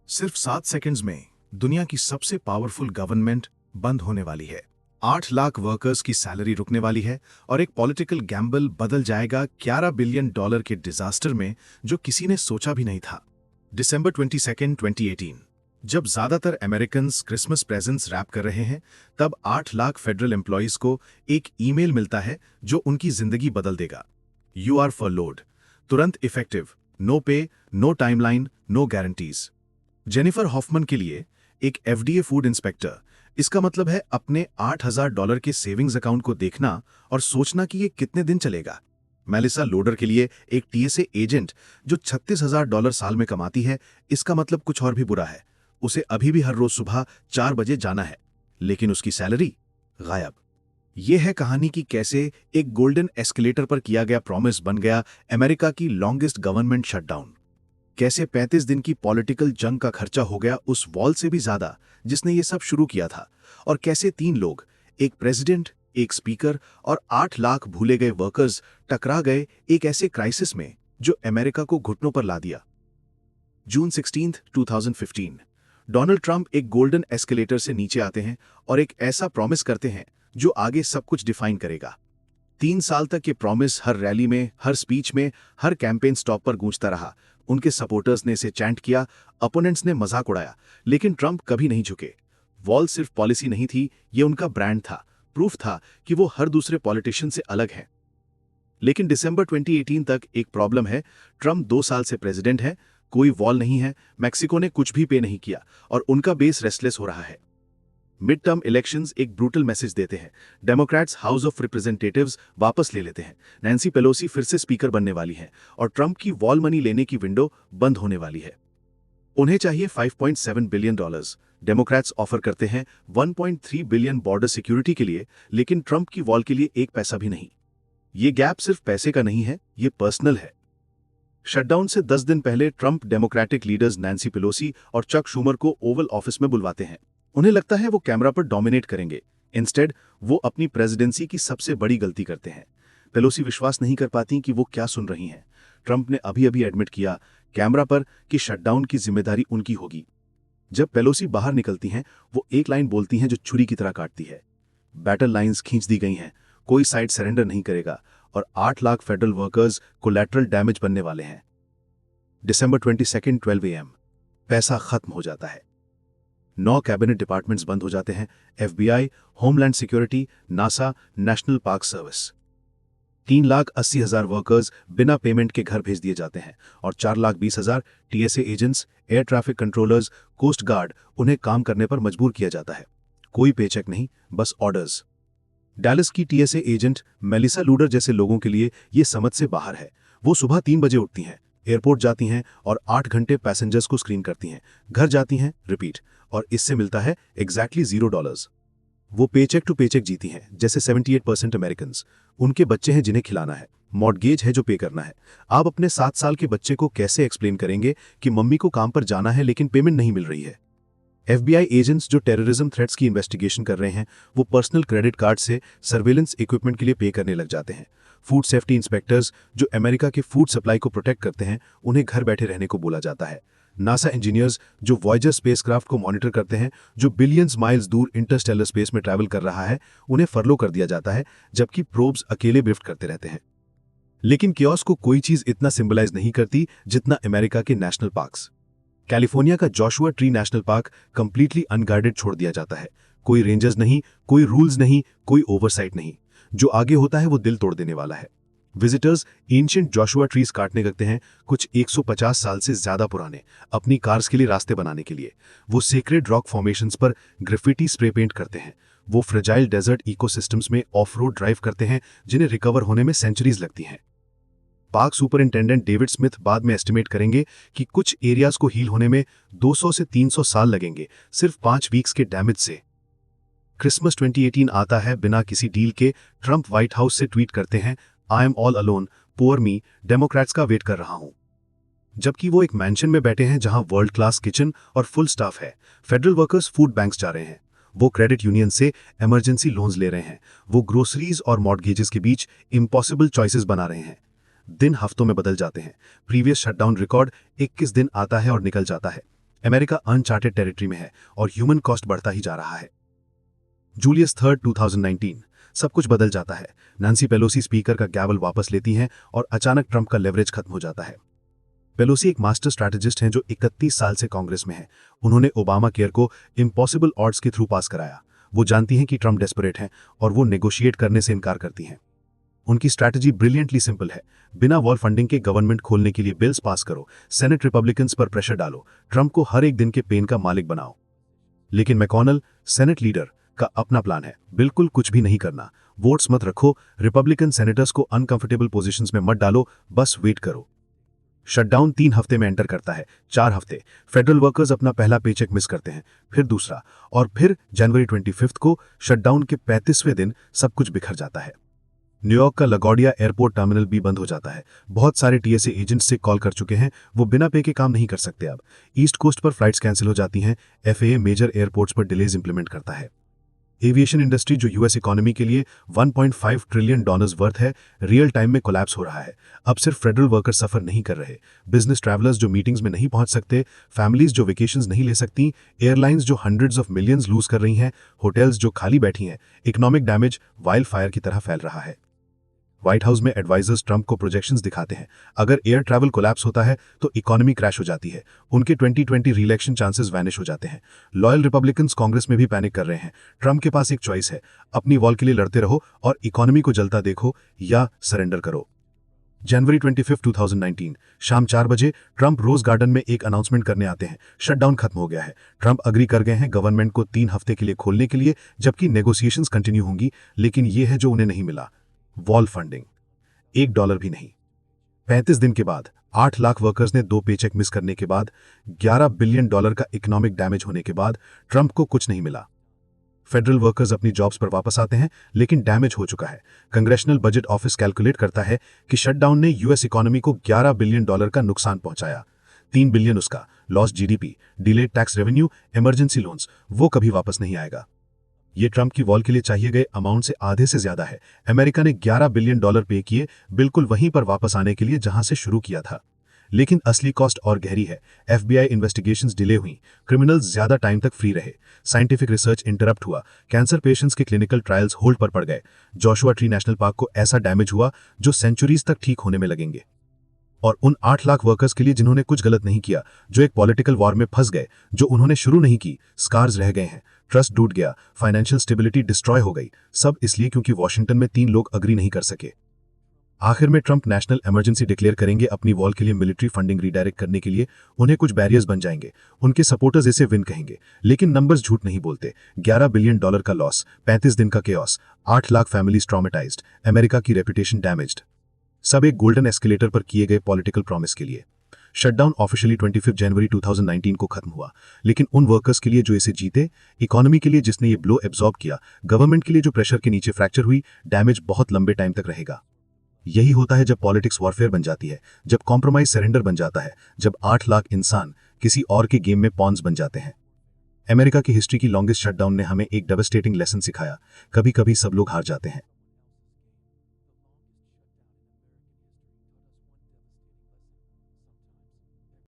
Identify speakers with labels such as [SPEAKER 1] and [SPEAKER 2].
[SPEAKER 1] सिर्फ 7 सेकंड्स में दुनिया की सबसे पावरफुल गवर्नमेंट बंद होने वाली है। 8 लाख वर्कर्स की सैलरी रुकने वाली है और एक पॉलिटिकल गैम्बल बदल जाएगा $11 बिलियन के डिजास्टर में जो किसी ने सोचा भी नहीं था। दिसंबर 22, 2018 जब ज्यादातर अमेरिकन क्रिसमस प्रेजेंट्स रैप कर रहे हैं, तब 8 लाख फेडरल एम्प्लॉइज को एक ईमेल मिलता है जो उनकी जिंदगी बदल देगा। यू आर फरलोड, तुरंत effective, no pay, no timeline, no guarantees. Jennifer Hoffman के लिए एक एफडीए फूड इंस्पेक्टर, इसका मतलब है अपने $8,000 के सेविंग्स अकाउंट को देखना और सोचना कि ये कितने दिन चलेगा। मेलिसा लोडर के लिए एक टीएसए एजेंट जो $36,000 साल में कमाती है, इसका मतलब कुछ और भी बुरा है। उसे अभी भी हर रोज सुबह 4 बजे जाना है, लेकिन उसकी सैलरी गायब। यह है कहानी कि कैसे एक गोल्डन एस्केलेटर पर किया गया प्रॉमिस बन गया अमेरिका की लॉन्गेस्ट गवर्नमेंट शटडाउन। कैसे 35 दिन की पॉलिटिकल जंग का खर्चा हो गया उस वॉल से भी ज्यादा जिसने ये सब शुरू किया था। और कैसे 3 लोग, एक प्रेसिडेंट, एक स्पीकर और 8 लाख भूले गए वर्कर्स टकरा गए एक ऐसे क्राइसिस में जो अमेरिका को घुटनों पर ला दिया। जून 16, 2015 डोनाल्ड ट्रंप एक गोल्डन एस्केलेटर से नीचे आते हैं और एक ऐसा प्रॉमिस करते हैं जो आगे सब कुछ डिफाइन करेगा। 3 साल तक ये प्रॉमिस हर रैली में, हर स्पीच में, हर कैंपेन स्टॉप पर गूंजता रहा। उनके सपोर्टर्स ने इसे चैंट किया, अपोनेंट्स ने मजाक उड़ाया, लेकिन ट्रंप कभी नहीं झुके। वॉल सिर्फ पॉलिसी नहीं थी, ये उनका ब्रांड था, प्रूफ था कि वो हर दूसरे पॉलिटिशियन से अलग है। लेकिन दिसंबर 2018 तक एक प्रॉब्लम है। ट्रंप 2 साल से प्रेसिडेंट है, कोई वॉल नहीं है, मैक्सिको ने कुछ भी पे नहीं किया और उनका बेस रेस्टलेस हो रहा है। मिड टर्म इलेक्शंस एक ब्रूटल मैसेज देते हैं। डेमोक्रेट्स हाउस ऑफ रिप्रेजेंटेटिव्स वापस ले लेते हैं। नैन्सी पेलोसी फिर से स्पीकर बनने वाली हैं और ट्रंप की वॉल मनी लेने की विंडो बंद होने वाली है। उन्हें चाहिए $5.7 बिलियन। डेमोक्रेट्स ऑफर करते हैं $1.3 बिलियन बॉर्डर सिक्योरिटी के लिए, लेकिन ट्रंप की वॉल के लिए एक पैसा भी नहीं। ये गैप सिर्फ पैसे का नहीं है, ये पर्सनल है। शटडाउन से 10 दिन पहले Trump democratic leaders Nancy Pelosi और चक शूमर को ओवल ऑफिस में बुलवाते हैं। उन्हें लगता है वो कैमरा पर डोमिनेट करेंगे। इंस्टेड वो अपनी प्रेसिडेंसी की सबसे बड़ी गलती करते हैं। पेलोसी विश्वास नहीं कर पाती कि वो क्या सुन रही हैं। ट्रंप ने अभी अभी एडमिट किया कैमरा पर कि शटडाउन की जिम्मेदारी उनकी होगी। जब पेलोसी बाहर निकलती हैं, वो एक लाइन बोलती हैं जो छुरी की तरह काटती है। बैटल लाइंस खींच दी गई हैं, कोई साइड सरेंडर नहीं करेगा और 8 lakh federal workers collateral damage बनने वाले हैं। दिसंबर 22, 12 AM पैसा खत्म हो जाता है। 9 कैबिनेट डिपार्टमेंट्स बंद हो जाते हैं। FBI, homeland security, NASA, national park service. 3,80,000 workers बिना पेमेंट के घर भेज दिए जाते हैं और 4,20,000 TSA agents, air traffic controllers, coast guard उन्हें काम करने पर मजबूर किया जाता है। कोई पेचेक नहीं, बस ऑर्डर्स। डैलस की TSA एजेंट मेलिसा लोडर जैसे लोगों के लिए ये समझ से बाहर है। वो सुबह 3 बजे उठती हैं, एयरपोर्ट जाती हैं और 8 घंटे पैसेंजर्स को स्क्रीन करती हैं, घर जाती हैं, रिपीट, और इससे मिलता है एग्जैक्टली $0। वो पेचेक टू पेचेक जीती हैं, जैसे 78% अमेरिकन। उनके बच्चे हैं जिन्हें खिलाना है, मॉर्गेज है जो पे करना है। आप अपने 7 साल के बच्चे को कैसे एक्सप्लेन करेंगे कि मम्मी को काम पर जाना है लेकिन पेमेंट नहीं मिल रही है? FBI एजेंट्स जो टेररिज्म थ्रेट्स की इन्वेस्टिगेशन कर रहे हैं, वो पर्सनल क्रेडिट कार्ड से सर्वेलेंस इक्विपमेंट के लिए पे करने लग जाते हैं। फूड सेफ्टी इंस्पेक्टर्स जो अमेरिका के फूड सप्लाई को प्रोटेक्ट करते हैं, उन्हें घर बैठे रहने को बोला जाता है। नासा इंजीनियर्स जो वॉयेजर स्पेसक्राफ्ट को मॉनिटर करते हैं, जो बिलियंस माइल्स दूर इंटरस्टेलर स्पेस में ट्रैवल कर रहा है, उन्हें फरलो कर दिया जाता है, जबकि प्रोब्स अकेले ड्रिफ्ट करते रहते हैं। लेकिन कियोस्क को कोई चीज इतना सिंबलाइज नहीं करती जितना अमेरिका के नेशनल पार्क्स। कैलिफोर्निया का Joshua tree national park completely unguarded छोड़ दिया जाता है। कोई रेंजर्स नहीं, कोई रूल्स नहीं, कोई ओवरसाइट नहीं। जो आगे होता है वो दिल तोड़ देने वाला है। विजिटर्स एंशिएंट जोशुआ ट्रीज काटने लगते हैं, कुछ 150 साल से ज्यादा पुराने, अपनी कार्स के लिए रास्ते बनाने के लिए। वो सेक्रेड रॉक फॉर्मेशंस पर ग्राफिटी स्प्रे पेंट करते हैं। वो फ्रेजाइल डेजर्ट इकोसिस्टम्स में ऑफ रोड ड्राइव करते हैं जिन्हें रिकवर होने में सेंचुरीज लगती हैं। पार्क सुपरिंटेंडेंट डेविड स्मिथ बाद में एस्टिमेट करेंगे कि कुछ एरियाज को हील होने में 200 से 300 साल लगेंगे, सिर्फ 5 वीक्स के डैमेज से। क्रिसमस 2018 आता है बिना किसी डील के। ट्रंप व्हाइट हाउस से ट्वीट करते हैं, I am all alone, poor me, Democrats का वेट कर रहा हूं। जबकि वो एक मैंशन में बैठे हैं जहां वर्ल्ड क्लास किचन और फुल स्टाफ है। फेडरल वर्कर्स फूड बैंक्स जा रहे हैं, वो क्रेडिट यूनियन से इमरजेंसी लोन्स ले रहे हैं, वो ग्रोसरीज और मॉर्गेजेस के बीच इम्पॉसिबल चॉइसेस बना रहे हैं। दिन हफ्तों में बदल जाते हैं। प्रीवियस शटडाउन रिकॉर्ड 21 दिन आता है और निकल जाता है। अमेरिका अनचार्टेड टेरिटरी में है और ह्यूमन कॉस्ट बढ़ता ही जा रहा है। जूलियस थर्ड 2019 सब कुछ बदल जाता है। नांसी पेलोसी स्पीकर का गैवल वापस लेती हैं और अचानक ट्रंप का लेवरेज खत्म हो जाता है। पेलोसी एक मास्टर स्ट्रैटेजिस्ट हैं जो 31 साल से कांग्रेस में हैं। उन्होंने ओबामा केयर को इम्पॉसिबल ऑड्स के थ्रू पास कराया। वो जानती हैं कि ट्रंप डेस्परेट हैं और वो नेगोशिएट करने से इनकार करती हैं। उनकी स्ट्रैटेजी ब्रिलियंटली सिंपल है। बिना वॉर फंडिंग के गवर्नमेंट खोलने के लिए बिल्स पास करो, सेनेट रिपब्लिकन्स पर प्रेशर डालो, ट्रंप को हर एक दिन के पेन का मालिक बनाओ। लेकिन मैकॉनल, सेनेट लीडर, का अपना प्लान है, बिल्कुल कुछ भी नहीं करना। वोट्स मत रखो, रिपब्लिकन सेनेटर्स को अनकंफर्टेबल पोजीशंस में मत डालो, बस वेट करो। शटडाउन 3 हफ्ते में एंटर करता है। 4 हफ्ते फेडरल वर्कर्स अपना पहला पेचेक मिस करते हैं, फिर दूसरा, और फिर जनवरी 25 को शटडाउन के 35वें दिन सब कुछ बिखर जाता है। न्यूयॉर्क का लगोडिया एयरपोर्ट टर्मिनल भी बंद हो जाता है। बहुत सारे टीएसए एजेंट्स से कॉल कर चुके हैं, वो बिना पे के काम नहीं कर सकते अब। ईस्ट कोस्ट पर फ्लाइट्स कैंसिल हो जाती हैं। एफएए मेजर एयरपोर्ट्स पर डिलेज इंप्लीमेंट करता है। एविएशन इंडस्ट्री जो यूएस इकोनॉमी के लिए $1.5 ट्रिलियन वर्थ है, रियल टाइम में कोलैप्स हो रहा है। अब सिर्फ फेडरल वर्कर्स सफर नहीं कर रहे, बिजनेस ट्रैवलर्स जो मीटिंग्स में नहीं पहुंच सकते, फैमिलीज जो वेकेशंस नहीं ले सकती, एयरलाइंस जो हंड्रेड्स ऑफ मिलियंस लूज कर रही हैं, होटल्स जो खाली बैठी हैं। इकोनॉमिक डैमेज वाइल्ड फायर की तरह फैल रहा है। व्हाइट हाउस में एडवाइजर्स ट्रंप को प्रोजेक्शंस दिखाते हैं। अगर एयर ट्रैवल कोलैप्स होता है तो इकोनॉमी क्रैश हो जाती है। उनके 2020 रीइलेक्शन चांसेस वैनिश हो जाते हैं। लॉयल रिपब्लिकन्स कांग्रेस में भी पैनिक कर रहे हैं। ट्रंप के पास एक चॉइस है, अपनी वॉल के लिए लड़ते रहो और इकोनॉमी को जलता देखो, या सरेंडर करो। जनवरी 25, 2019 शाम 4 बजे ट्रंप रोज गार्डन में एक अनाउंसमेंट करने आते हैं। शटडाउन खत्म हो गया है। ट्रंप अग्री कर गए हैं गवर्नमेंट को 3 हफ्ते के लिए खोलने के लिए, जबकि नेगोशिएशंस कंटिन्यू होंगी। लेकिन यह है जो उन्हें नहीं मिला, वॉल फंडिंग। $1 भी नहीं। 35 दिन के बाद 8 लाख वर्कर्स ने 2 पेचेक मिस करने के बाद, $11 बिलियन का इकोनॉमिक डैमेज होने के बाद ट्रंप को कुछ नहीं मिला। फेडरल वर्कर्स अपनी जॉब्स पर वापस आते हैं, लेकिन डैमेज हो चुका है। कांग्रेशनल बजट ऑफिस कैलकुलेट करता है कि शटडाउन ने यूएस इकोनॉमी को $11 बिलियन का नुकसान पहुंचाया। 3 बिलियन उसका loss GDP, delayed tax revenue, emergency loans, वो कभी वापस नहीं आएगा। ये ट्रंप की वॉल के लिए चाहिए गए अमाउंट से आधे से ज्यादा है। अमेरिका ने $11 बिलियन पे किए, बिल्कुल वहीं पर वापस आने के लिए जहां से शुरू किया था। लेकिन असली कॉस्ट और गहरी है। एफबीआई इन्वेस्टिगेशंस डिले हुई, क्रिमिनल्स ज्यादा टाइम तक फ्री रहे, साइंटिफिक रिसर्च इंटरप्ट हुआ, कैंसर पेशेंट्स के क्लिनिकल ट्रायल्स होल्ड पर पड़ गए, जोशुआ ट्री नेशनल पार्क को ऐसा डैमेज हुआ जो सेंचुरीज तक ठीक होने में लगेंगे। और उन 8 लाख वर्कर्स के लिए जिन्होंने कुछ गलत नहीं किया, जो एक पॉलिटिकल वॉर में फंस गए, जो उन्होंने शुरू नहीं की, स्कार्स रह गए हैं, ट्रस्ट टूट गया, फाइनेंशियल स्टेबिलिटी डिस्ट्रॉय हो गई। सब इसलिए क्योंकि वॉशिंगटन में 3 लोग अग्री नहीं कर सके। आखिर में ट्रंप नेशनल इमरजेंसी डिक्लेयर करेंगे अपनी वॉल के लिए मिलिट्री फंडिंग रिडायरेक्ट करने के लिए। उन्हें कुछ बैरियर्स बन जाएंगे। उनके सपोर्टर्स इसे विन कहेंगे, लेकिन नंबर्स झूठ नहीं बोलते। $11 बिलियन का लॉस, 35 दिन का chaos, 8 lakh families traumatised, America की रेपुटेशन डैमेज्ड। सब एक गोल्डन एस्केलेटर पर किए गए पॉलिटिकल प्रॉमिस के लिए। शटडाउन ऑफिशियली 25 जनवरी 2019 को खत्म हुआ, लेकिन उन वर्कर्स के लिए जो इसे जीते, इकोनॉमी के लिए जिसने ये ब्लो एब्जॉर्ब किया, गवर्नमेंट के लिए जो प्रेशर के नीचे फ्रैक्चर हुई, डैमेज बहुत लंबे टाइम तक रहेगा। यही होता है जब पॉलिटिक्स वॉरफेयर बन जाती है, जब कॉम्प्रोमाइज सरेंडर बन जाता है, जब 8 लाख इंसान किसी और के गेम में पॉन्स बन जाते हैं। अमेरिका की हिस्ट्री की लॉन्गेस्ट शटडाउन ने हमें एक डेवास्टेटिंग लेसन सिखाया, कभी कभी सब लोग हार जाते हैं।